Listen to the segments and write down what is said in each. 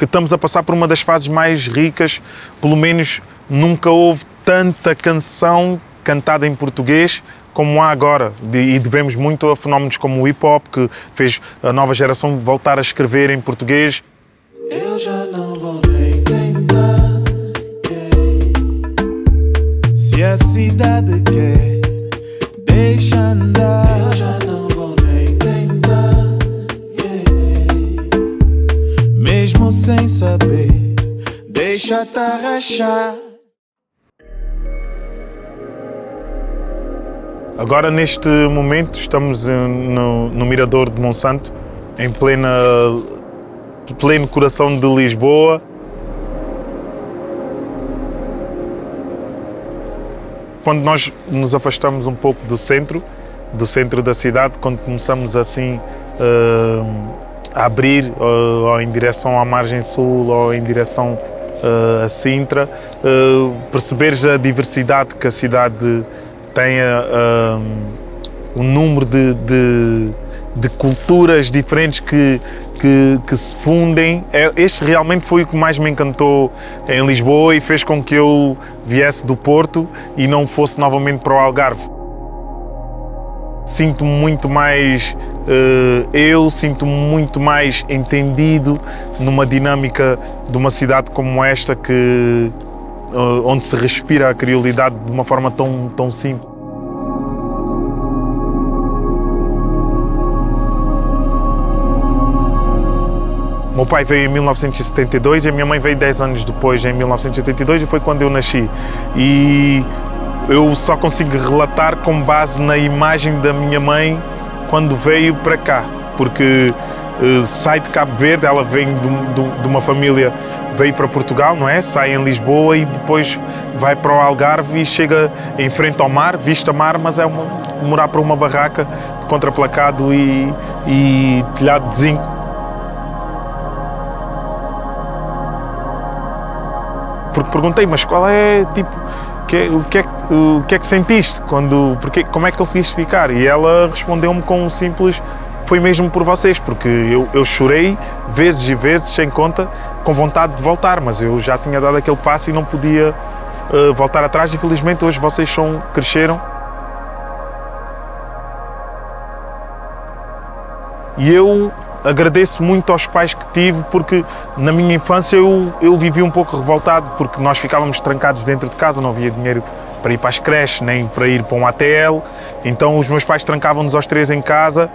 que estamos a passar por uma das fases mais ricas, pelo menos nunca houve tanta canção cantada em português como há agora, e devemos muito a fenómenos como o hip-hop, que fez a nova geração voltar a escrever em português. Eu já não vou nem tentar, se a cidade quer, deixa andar. Eu já não vou nem tentar, mesmo sem saber, deixa-te arrachar. Agora, neste momento, estamos no Mirador de Monsanto, em pleno coração de Lisboa. Quando nós nos afastamos um pouco do centro da cidade, quando começamos assim a abrir ou em direção à margem sul ou em direção a Sintra, perceberes a diversidade que a cidade tem, um número de culturas diferentes que se fundem. Este realmente foi o que mais me encantou em Lisboa e fez com que eu viesse do Porto e não fosse novamente para o Algarve. Sinto-me muito mais sinto-me muito mais entendido numa dinâmica de uma cidade como esta, onde se respira a criolidade de uma forma tão simples. O meu pai veio em 1972 e a minha mãe veio 10 anos depois, em 1982, e foi quando eu nasci. E eu só consigo relatar com base na imagem da minha mãe quando veio para cá, porque sai de Cabo Verde, ela vem de uma família, veio para Portugal, não é? Sai em Lisboa e depois vai para o Algarve e chega em frente ao mar, vista mar, mas é morar para uma barraca de contraplacado e telhado de zinco. Porque perguntei, mas qual é, tipo, o que é que sentiste? Como é que conseguiste ficar? E ela respondeu-me com um simples: foi mesmo por vocês, porque eu chorei vezes e vezes, sem conta, com vontade de voltar, mas eu já tinha dado aquele passo e não podia voltar atrás, e felizmente hoje vocês cresceram. E eu agradeço muito aos pais que tive, porque na minha infância eu vivi um pouco revoltado, porque nós ficávamos trancados dentro de casa, não havia dinheiro para ir para as creches, nem para ir para um ATL, então os meus pais trancavam-nos aos 3 em casa.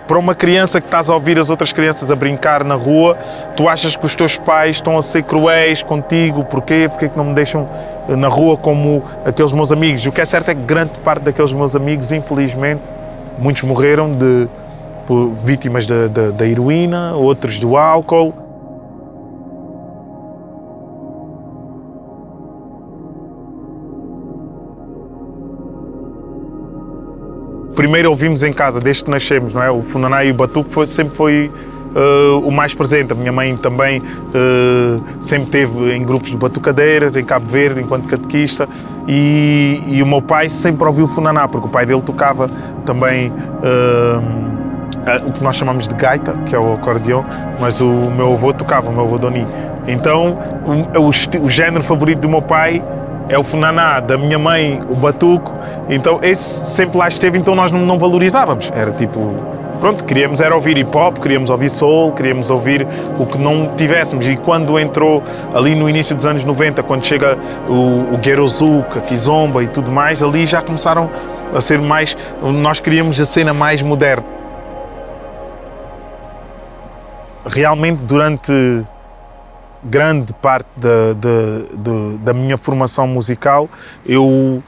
Para uma criança que estás a ouvir as outras crianças a brincar na rua, tu achas que os teus pais estão a ser cruéis contigo, porquê? Porquê que não me deixam na rua como aqueles meus amigos? O que é certo é que grande parte daqueles meus amigos, infelizmente, muitos morreram por vítimas da heroína, outros do álcool. Primeiro ouvimos em casa, desde que nascemos, não é? O funaná e o batuque sempre foi o mais presente. A minha mãe também sempre esteve em grupos de batucadeiras, em Cabo Verde, enquanto catequista, e o meu pai sempre ouviu o funaná, porque o pai dele tocava também o que nós chamamos de gaita, que é o acordeão, mas o meu avô tocava, o meu avô Doni. Então, o género favorito do meu pai é o funaná, da minha mãe o batuco, então esse sempre lá esteve, então nós não valorizávamos. Era tipo, pronto, queríamos era ouvir hip-hop, queríamos ouvir soul, queríamos ouvir o que não tivéssemos. E quando entrou ali no início dos anos 90, quando chega o Ghetto Zouk, a Kizomba e tudo mais, ali já começaram a ser mais, nós queríamos a cena mais moderna. Realmente, durante grande parte da minha formação musical, eu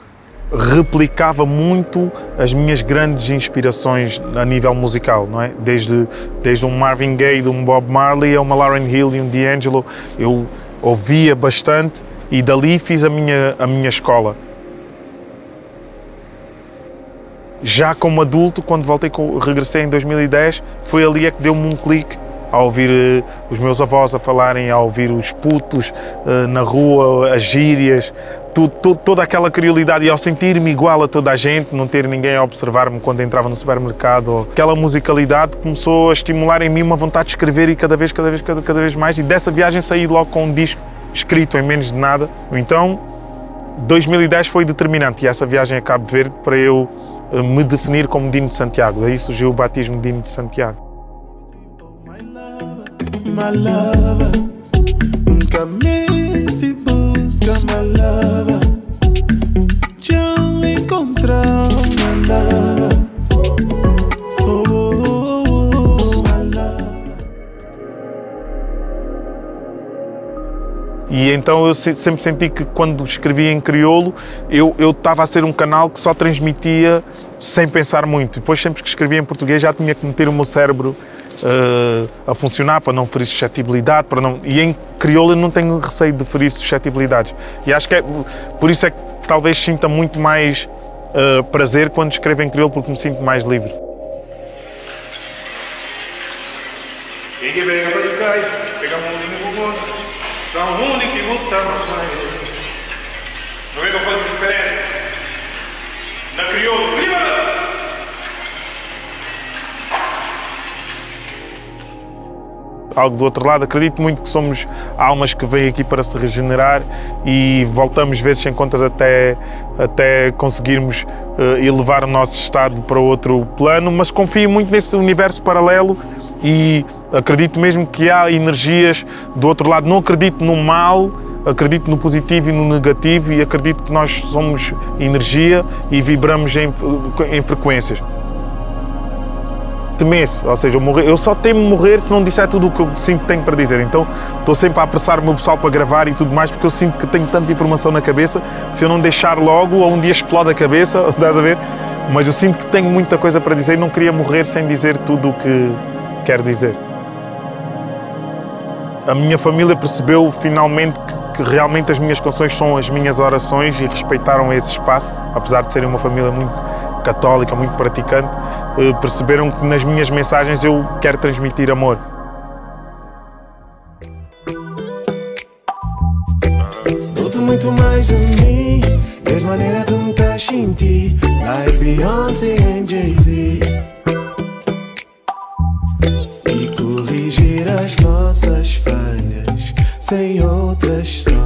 replicava muito as minhas grandes inspirações a nível musical, não é? Desde um Marvin Gaye, de um Bob Marley, a uma Lauryn Hill e um D'Angelo, eu ouvia bastante e dali fiz a minha escola. Já como adulto, quando regressei em 2010, foi ali que deu-me um clique, a ouvir os meus avós a falarem, a ouvir os putos na rua, as gírias, toda aquela criolidade, e ao sentir-me igual a toda a gente, não ter ninguém a observar-me quando entrava no supermercado, aquela musicalidade começou a estimular em mim uma vontade de escrever, e cada vez mais, e dessa viagem saí logo com um disco escrito em menos de nada. Então 2010 foi determinante, e essa viagem a Cabo Verde para eu me definir como Dino de Santiago. Daí surgiu o batismo de Dino de Santiago. My lover, nunca me se busca, my lover, já encontrou, my lover, sou my lover. E então eu sempre senti que quando escrevia em crioulo, eu estava a ser um canal que só transmitia sem pensar muito. Depois sempre que escrevia em português já tinha que meter o meu cérebro a funcionar para não ferir suscetibilidade, e em crioulo eu não tenho receio de ferir suscetibilidades. E acho que por isso é que talvez sinta muito mais prazer quando escrevo em crioulo, porque me sinto mais livre. Não é que eu faço diferença. Na crioulo, viva! Algo do outro lado, acredito muito que somos almas que vêm aqui para se regenerar e voltamos vezes sem contas até conseguirmos elevar o nosso estado para outro plano, mas confio muito nesse universo paralelo e acredito mesmo que há energias do outro lado. Não acredito no mal, acredito no positivo e no negativo, e acredito que nós somos energia e vibramos em frequências. Temesse, ou seja, eu só temo morrer se não disser tudo o que eu sinto que tenho para dizer. Então estou sempre a apressar o meu pessoal para gravar e tudo mais, porque eu sinto que tenho tanta informação na cabeça, se eu não deixar logo, ou um dia explode a cabeça, estás a ver? Mas eu sinto que tenho muita coisa para dizer e não queria morrer sem dizer tudo o que quero dizer. A minha família percebeu finalmente que realmente as minhas canções são as minhas orações e respeitaram esse espaço, apesar de serem uma família muito católica, muito praticante, perceberam que nas minhas mensagens eu quero transmitir amor. Dou-te muito mais de mim, mesma maneira que me encaixa em ti, like Beyoncé e Jay-Z. E corrigir as nossas falhas sem outras histórias.